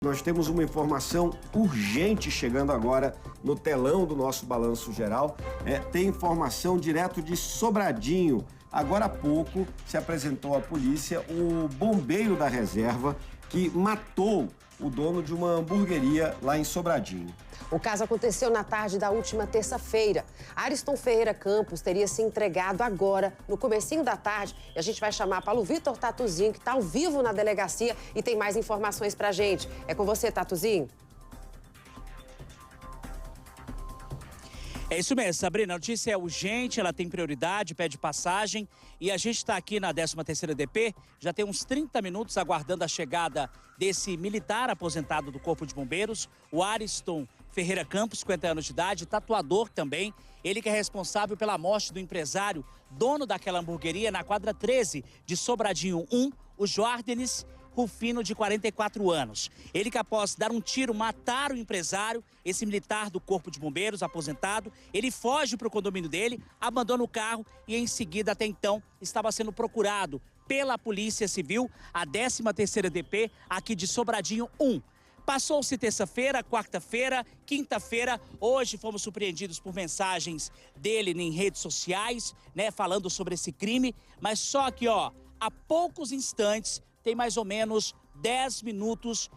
Nós temos uma informação urgente chegando agora no telão do nosso Balanço Geral. Tem informação direto de Sobradinho. Agora há pouco se apresentou à polícia o bombeiro da reserva que matou o dono de uma hamburgueria lá em Sobradinho. O caso aconteceu na tarde da última terça-feira. Ariston Ferreira Campos teria se entregado agora, no comecinho da tarde. E a gente vai chamar Paulo Vitor Tatuzinho, que está ao vivo na delegacia e tem mais informações pra gente. É com você, Tatuzinho. É isso mesmo, Sabrina. A notícia é urgente, ela tem prioridade, pede passagem. E a gente está aqui na 13ª DP, já tem uns 30 minutos aguardando a chegada desse militar aposentado do Corpo de Bombeiros, o Ariston Ferreira Campos, 50 anos de idade, tatuador também. Ele que é responsável pela morte do empresário, dono daquela hamburgueria na quadra 13 de Sobradinho 1, o Joardenis Rufino, de 44 anos. Ele que, após dar um tiro, matar o empresário, esse militar do Corpo de Bombeiros, aposentado, ele foge para o condomínio dele, abandona o carro e, em seguida, até então, estava sendo procurado pela Polícia Civil, a 13ª DP, aqui de Sobradinho 1. Passou-se terça-feira, quarta-feira, quinta-feira. Hoje fomos surpreendidos por mensagens dele em redes sociais, falando sobre esse crime. Mas só que, há poucos instantes, tem mais ou menos 10 minutos,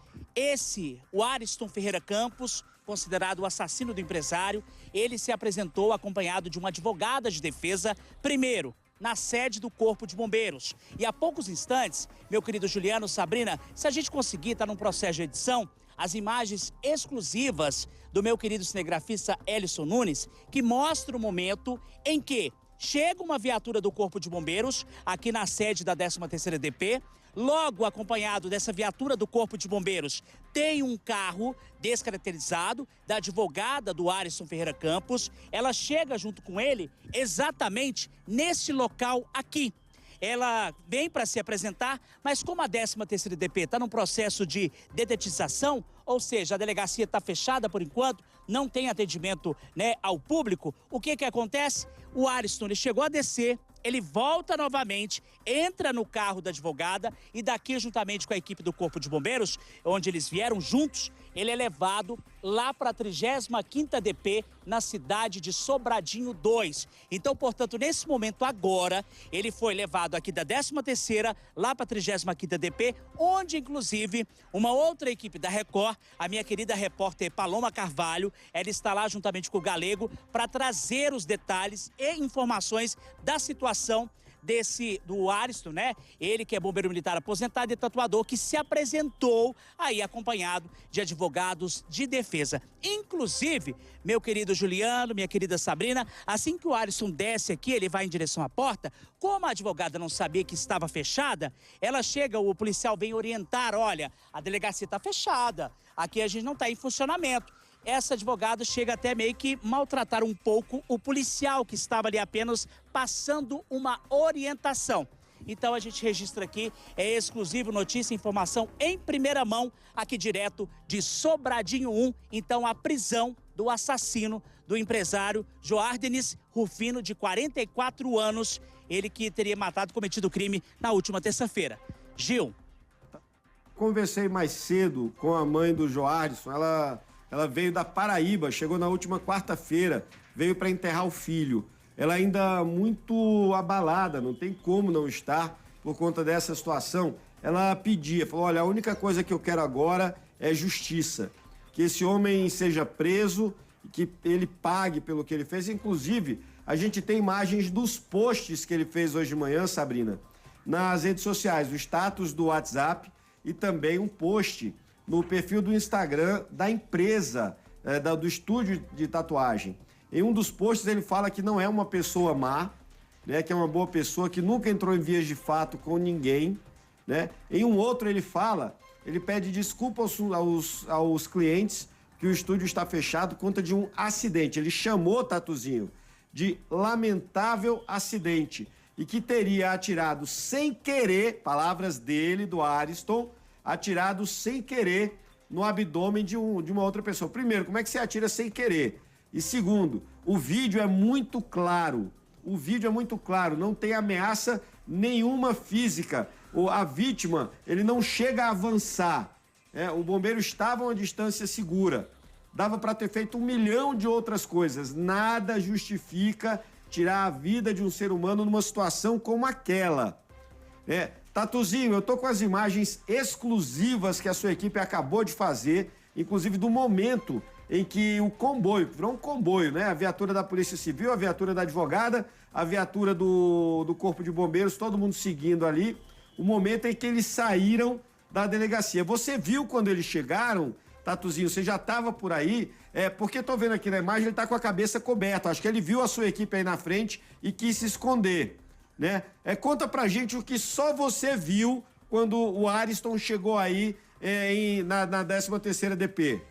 o Ariston Ferreira Campos, considerado o assassino do empresário, ele se apresentou acompanhado de uma advogada de defesa, primeiro na sede do Corpo de Bombeiros. E há poucos instantes, meu querido Juliano, Sabrina, se a gente conseguir, tá num processo de edição, as imagens exclusivas do meu querido cinegrafista Elison Nunes, que mostra o momento em que chega uma viatura do Corpo de Bombeiros, aqui na sede da 13ª DP, logo acompanhado dessa viatura do Corpo de Bombeiros, tem um carro descaracterizado da advogada do Ariston Ferreira Campos. Ela chega junto com ele exatamente nesse local aqui. Ela vem para se apresentar, mas como a 13ª DP está num processo de dedetização, ou seja, a delegacia está fechada por enquanto, não tem atendimento ao público, o que acontece? O Ariston ele chegou a descer, ele volta novamente, entra no carro da advogada e daqui, juntamente com a equipe do Corpo de Bombeiros, onde eles vieram juntos, ele é levado lá para a 35ª DP, na cidade de Sobradinho 2. Então, portanto, nesse momento agora, ele foi levado aqui da 13ª lá para a 35ª DP, onde, inclusive, uma outra equipe da Record, a minha querida repórter Paloma Carvalho, ela está lá juntamente com o Galego para trazer os detalhes e informações da situação do Ariston, Ele que é bombeiro militar aposentado e tatuador, que se apresentou aí acompanhado de advogados de defesa. Inclusive, meu querido Juliano, minha querida Sabrina, assim que o Ariston desce aqui, ele vai em direção à porta, como a advogada não sabia que estava fechada, ela chega, o policial vem orientar, olha, a delegacia está fechada, aqui a gente não está em funcionamento. Essa advogada chega até meio que maltratar um pouco o policial que estava ali apenas passando uma orientação. Então a gente registra aqui, é exclusivo, notícia e informação em primeira mão, aqui direto de Sobradinho 1. Então a prisão do assassino do empresário Joardenis Rufino, de 44 anos, ele que teria cometido o crime na última terça-feira. Gil. Conversei mais cedo com a mãe do Joardenis, ela veio da Paraíba, chegou na última quarta-feira, veio para enterrar o filho. Ela ainda muito abalada, não tem como não estar por conta dessa situação. Ela pedia, falou, olha, a única coisa que eu quero agora é justiça. Que esse homem seja preso, que ele pague pelo que ele fez. Inclusive, a gente tem imagens dos posts que ele fez hoje de manhã, Sabrina, nas redes sociais, o status do WhatsApp e também um post no perfil do Instagram da empresa, do estúdio de tatuagem. Em um dos posts ele fala que não é uma pessoa má, que é uma boa pessoa, que nunca entrou em vias de fato com ninguém. Em um outro ele pede desculpa aos clientes que o estúdio está fechado por conta de um acidente. Ele chamou, Tatuzinho, de lamentável acidente e que teria atirado sem querer, palavras dele, do Ariston, atirado sem querer no abdômen de uma outra pessoa. Primeiro, como é que você atira sem querer? E segundo, o vídeo é muito claro. Não tem ameaça nenhuma física. A vítima, ele não chega a avançar. O bombeiro estava a uma distância segura. Dava para ter feito 1 milhão de outras coisas. Nada justifica tirar a vida de um ser humano numa situação como aquela. Tatuzinho, eu tô com as imagens exclusivas que a sua equipe acabou de fazer, inclusive do momento em que o comboio, virou um comboio, né? A viatura da Polícia Civil, a viatura da advogada, a viatura do Corpo de Bombeiros, todo mundo seguindo ali, o momento em que eles saíram da delegacia. Você viu quando eles chegaram, Tatuzinho, você já estava por aí, porque tô vendo aqui na imagem, ele tá com a cabeça coberta, acho que ele viu a sua equipe aí na frente e quis se esconder, né? Conta pra gente o que só você viu quando o Ariston chegou aí na 13ª DP.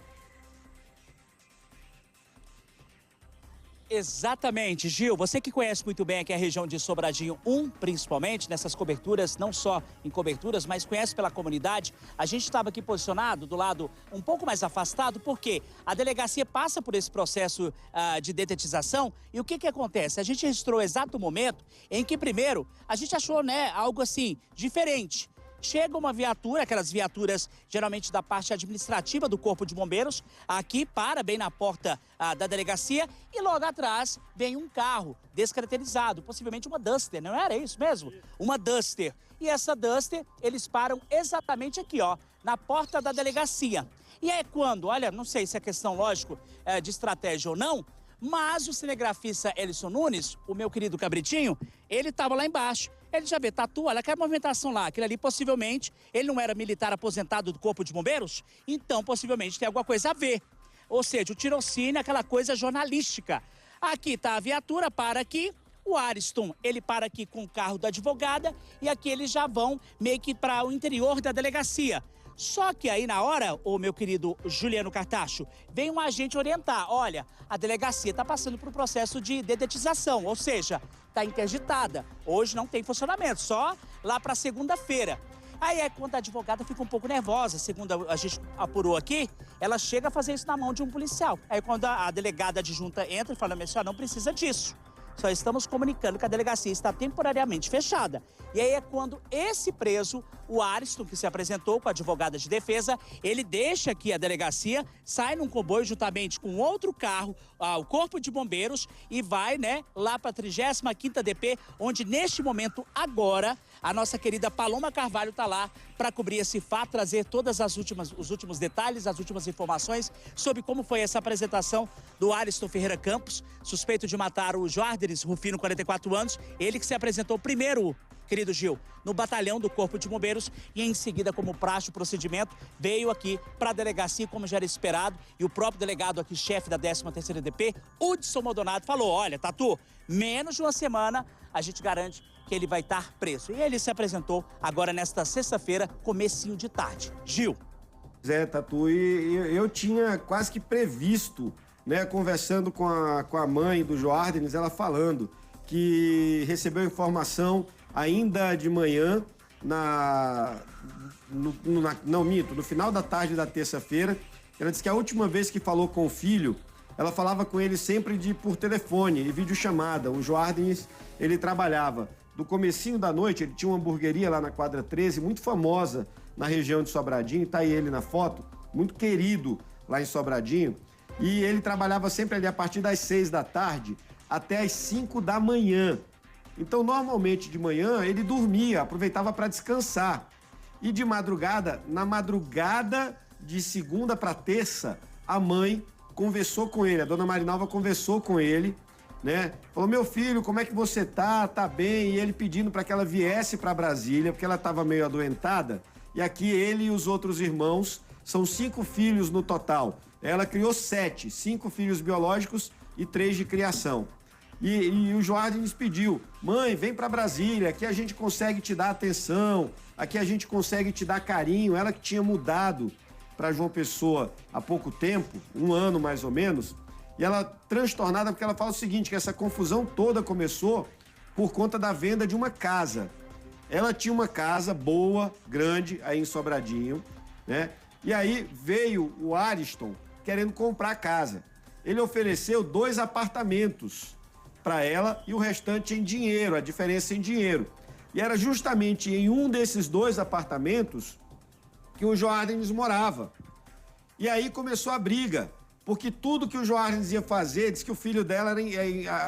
Exatamente, Gil. Você que conhece muito bem aqui a região de Sobradinho 1, principalmente, nessas coberturas, não só em coberturas, mas conhece pela comunidade. A gente estava aqui posicionado do lado um pouco mais afastado, porque a delegacia passa por esse processo de detetização. E o que acontece? A gente registrou o exato momento em que, primeiro, a gente achou, né, algo assim, diferente. Chega uma viatura, aquelas viaturas geralmente da parte administrativa do Corpo de Bombeiros, aqui para bem na porta da delegacia e logo atrás vem um carro descaracterizado, possivelmente uma Duster, não era isso mesmo? Uma Duster. E essa Duster, eles param exatamente aqui, ó, na porta da delegacia. E é quando, olha, não sei se é questão, lógico, de estratégia ou não, mas o cinegrafista Elison Nunes, o meu querido Cabritinho, ele estava lá embaixo. Ele já vê, Tatu, olha aquela movimentação lá, aquele ali possivelmente, ele não era militar aposentado do Corpo de Bombeiros, então possivelmente tem alguma coisa a ver. Ou seja, o tirocínio, aquela coisa jornalística. Aqui tá a viatura, para aqui, o Ariston, ele para aqui com o carro da advogada e aqui eles já vão meio que para o interior da delegacia. Só que aí na hora, o meu querido Juliano Cartacho, vem um agente orientar, olha, a delegacia está passando por um processo de dedetização, ou seja, está interditada. Hoje não tem funcionamento, só lá para segunda-feira. Aí é quando a advogada fica um pouco nervosa, segundo a gente apurou aqui, ela chega a fazer isso na mão de um policial. Aí quando a delegada adjunta entra e fala, mas senhora, não precisa disso. Só estamos comunicando que a delegacia está temporariamente fechada. E aí é quando esse preso, o Ariston, que se apresentou com a advogada de defesa, ele deixa aqui a delegacia, sai num comboio juntamente com outro carro, o Corpo de Bombeiros, e vai, né, lá para a 35ª DP, onde neste momento, agora, a nossa querida Paloma Carvalho está lá para cobrir esse fato, trazer todas os últimos detalhes, as últimas informações sobre como foi essa apresentação do Ariston Ferreira Campos, suspeito de matar o Joardenes Rufino, 44 anos, ele que se apresentou primeiro, querido Gil, no batalhão do Corpo de Bombeiros e em seguida, como praxe o procedimento, veio aqui para a delegacia, como já era esperado, e o próprio delegado aqui, chefe da 13ª DP, Hudson Maldonado, falou, olha, Tatu, menos de uma semana a gente garante que ele vai estar preso. E ele se apresentou agora nesta sexta-feira, comecinho de tarde. Gil. Tatu, e eu tinha quase que previsto, né, conversando com a mãe do Joardenes, ela falando que recebeu informação ainda de manhã, no final da tarde da terça-feira. Ela disse que a última vez que falou com o filho, ela falava com ele sempre por telefone e videochamada. O Joardenes, ele trabalhava. Do comecinho da noite, ele tinha uma hamburgueria lá na quadra 13, muito famosa na região de Sobradinho, tá aí ele na foto, muito querido lá em Sobradinho. E ele trabalhava sempre ali a partir das 6 da tarde até as 5 da manhã. Então, normalmente de manhã, ele dormia, aproveitava para descansar. E de madrugada, na madrugada de segunda para terça, a mãe conversou com ele, a dona Marinalva conversou com ele, né? Falou, meu filho, como é que você tá? Tá bem? E ele pedindo para que ela viesse para Brasília, porque ela estava meio adoentada. E aqui ele e os outros irmãos, são 5 filhos no total. Ela criou 7, 5 filhos biológicos e 3 de criação. E o Joardenes pediu, mãe, vem para Brasília, aqui a gente consegue te dar atenção, aqui a gente consegue te dar carinho. Ela que tinha mudado para João Pessoa há pouco tempo, 1 ano mais ou menos, e ela transtornada porque ela fala o seguinte, que essa confusão toda começou por conta da venda de uma casa. Ela tinha uma casa boa, grande, aí em Sobradinho, né? E aí veio o Ariston querendo comprar a casa. Ele ofereceu 2 apartamentos para ela e o restante em dinheiro, a diferença em dinheiro. E era justamente em um desses 2 apartamentos que que o Joardenis morava. E aí começou a briga, porque tudo que o Joardenis ia fazer, disse que o filho dela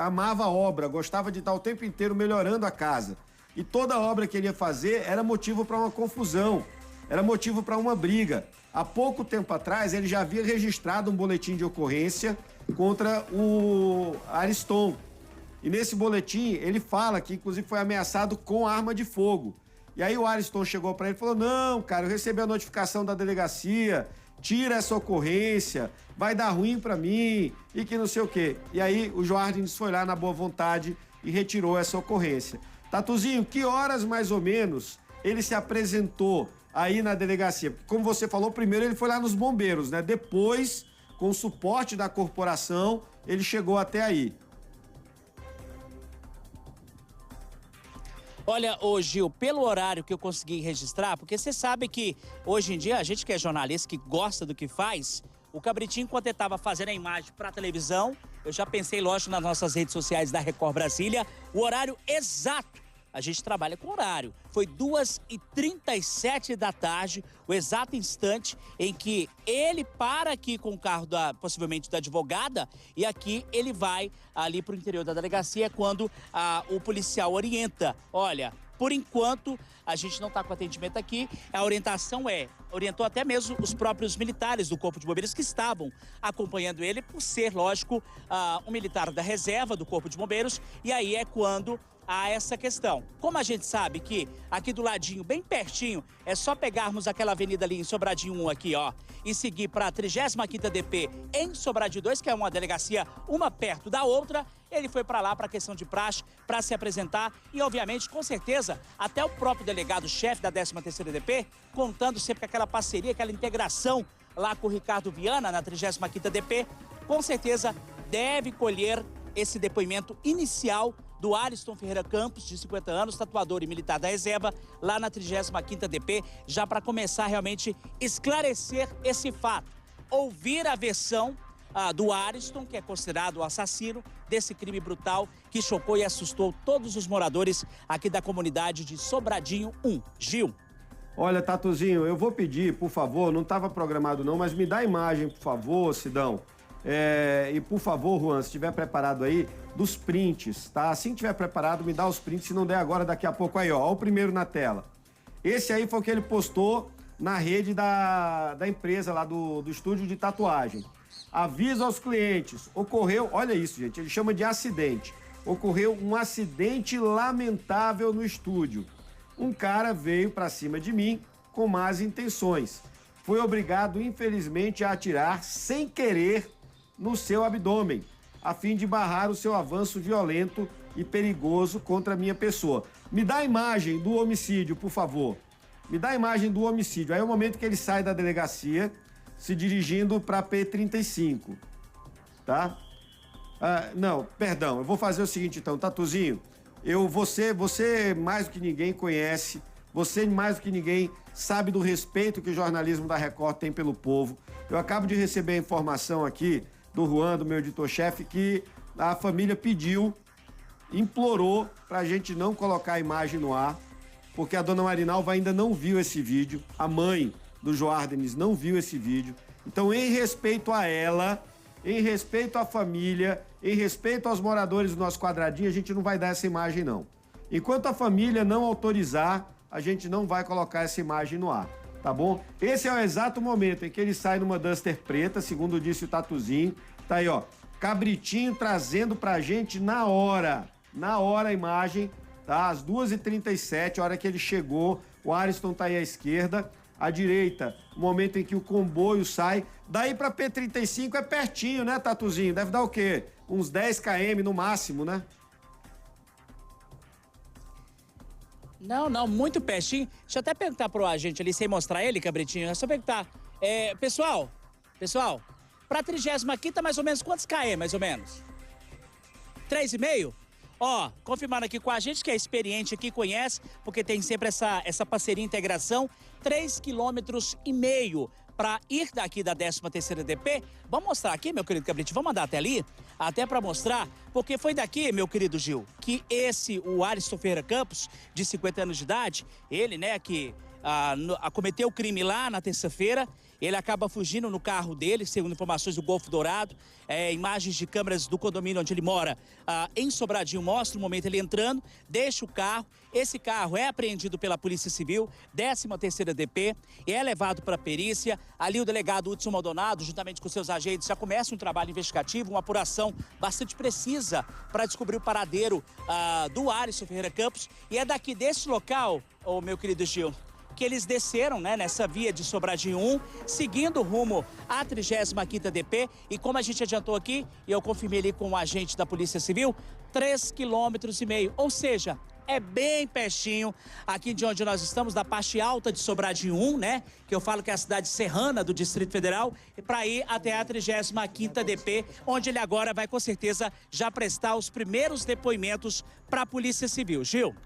amava a obra, gostava de estar o tempo inteiro melhorando a casa. E toda obra que ele ia fazer era motivo para uma confusão, era motivo para uma briga. Há pouco tempo atrás, ele já havia registrado um boletim de ocorrência contra o Ariston. E nesse boletim, ele fala que, inclusive, foi ameaçado com arma de fogo. E aí o Ariston chegou para ele e falou, não, cara, eu recebi a notificação da delegacia, tira essa ocorrência, vai dar ruim para mim, e que não sei o quê. E aí o Joardenis foi lá na boa vontade e retirou essa ocorrência. Tatuzinho, que horas mais ou menos ele se apresentou aí na delegacia? Porque, como você falou, primeiro ele foi lá nos bombeiros, né? Depois, com o suporte da corporação, ele chegou até aí. Olha, ô Gil, pelo horário que eu consegui registrar, porque você sabe que hoje em dia a gente que é jornalista, que gosta do que faz, o Cabritinho, enquanto ele estava fazendo a imagem para a televisão, eu já pensei, lógico, nas nossas redes sociais da Record Brasília, o horário exato. A gente trabalha com horário. Foi 2h37 da tarde, o exato instante em que ele para aqui com o carro possivelmente da advogada e aqui ele vai ali para o interior da delegacia quando o policial orienta. Olha, por enquanto a gente não está com atendimento aqui, a orientação orientou até mesmo os próprios militares do Corpo de Bombeiros que estavam acompanhando ele por ser, lógico, um militar da reserva do Corpo de Bombeiros e aí é quando a essa questão. Como a gente sabe que aqui do ladinho, bem pertinho, é só pegarmos aquela avenida ali em Sobradinho 1 aqui, ó, e seguir para a 35ª DP em Sobradinho 2, que é uma delegacia uma perto da outra, ele foi para lá para questão de praxe, para se apresentar e, obviamente, com certeza, até o próprio delegado-chefe da 13ª DP, contando sempre com aquela parceria, aquela integração lá com o Ricardo Viana, na 35ª DP, com certeza deve colher esse depoimento inicial do Ariston Ferreira Campos, de 50 anos, tatuador e militar da reserva, lá na 35ª DP, já para começar realmente esclarecer esse fato. Ouvir a versão do Ariston, que é considerado o assassino desse crime brutal que chocou e assustou todos os moradores aqui da comunidade de Sobradinho 1. Gil. Olha, Tatuzinho, eu vou pedir, por favor, não estava programado não, mas me dá a imagem, por favor, Sidão. E por favor, Juan, se estiver preparado aí, dos prints, tá? Assim que estiver preparado, me dá os prints, se não der agora, daqui a pouco aí, ó o primeiro na tela. Esse aí foi o que ele postou na rede da empresa lá do estúdio de tatuagem. Avisa aos clientes, ocorreu, olha isso, gente, ele chama de acidente. Ocorreu um acidente lamentável no estúdio. Um cara veio pra cima de mim com más intenções. Foi obrigado, infelizmente, a atirar sem querer no seu abdômen, a fim de barrar o seu avanço violento e perigoso contra a minha pessoa. Me dá a imagem do homicídio, por favor. Me dá a imagem do homicídio. Aí é o momento que ele sai da delegacia, se dirigindo para a P35, tá? Não, perdão, eu vou fazer o seguinte então, Tatuzinho. Você mais do que ninguém conhece, você mais do que ninguém sabe do respeito que o jornalismo da Record tem pelo povo. Eu acabo de receber a informação aqui do Juan, do meu editor-chefe, que a família pediu, implorou para a gente não colocar a imagem no ar, porque a dona Marinalva ainda não viu esse vídeo, a mãe do Joardenis não viu esse vídeo. Então, em respeito a ela, em respeito à família, em respeito aos moradores do nosso quadradinho, a gente não vai dar essa imagem, não. Enquanto a família não autorizar, a gente não vai colocar essa imagem no ar. Tá bom? Esse é o exato momento em que ele sai numa Duster preta, segundo disse o Tatuzinho. Tá aí, ó, Cabritinho trazendo pra gente na hora a imagem, tá? Às 2h37, a hora que ele chegou, o Ariston tá aí à esquerda, à direita, o momento em que o comboio sai. Daí pra P35 é pertinho, né, Tatuzinho? Deve dar o quê? Uns 10 km no máximo, né? Não, muito pertinho. Deixa eu até perguntar pro agente ali, sem mostrar ele, Cabritinho. É só perguntar. Pessoal, pra 35ª, mais ou menos, quantos km, mais ou menos? 3,5? Ó, confirmando aqui com a gente, que é experiente aqui, conhece, porque tem sempre essa parceria e integração, 3,5 km para ir daqui da 13ª DP. Vamos mostrar aqui, meu querido Cabritinho, vamos andar até ali, até para mostrar, porque foi daqui, meu querido Gil, que o Ariston Ferreira Campos, de 50 anos de idade, ele, né, que cometeu o crime lá na terça-feira. Ele acaba fugindo no carro dele, segundo informações do Golfo Dourado. Imagens de câmeras do condomínio onde ele mora em Sobradinho mostram o momento ele entrando, deixa o carro. Esse carro é apreendido pela Polícia Civil, 13ª DP, e é levado para a perícia. Ali o delegado Hudson Maldonado, juntamente com seus agentes, já começa um trabalho investigativo, uma apuração bastante precisa para descobrir o paradeiro do Alisson Ferreira Campos. E é daqui desse local, meu querido Gil, que eles desceram, né, nessa via de Sobradinho 1, seguindo rumo à 35ª DP. E como a gente adiantou aqui, e eu confirmei ali com o agente da Polícia Civil, 3,5 km. Ou seja, é bem pertinho aqui de onde nós estamos, da parte alta de Sobradinho 1, né? Que eu falo que é a cidade serrana do Distrito Federal, para ir até a 35ª DP, onde ele agora vai com certeza já prestar os primeiros depoimentos para a Polícia Civil. Gil?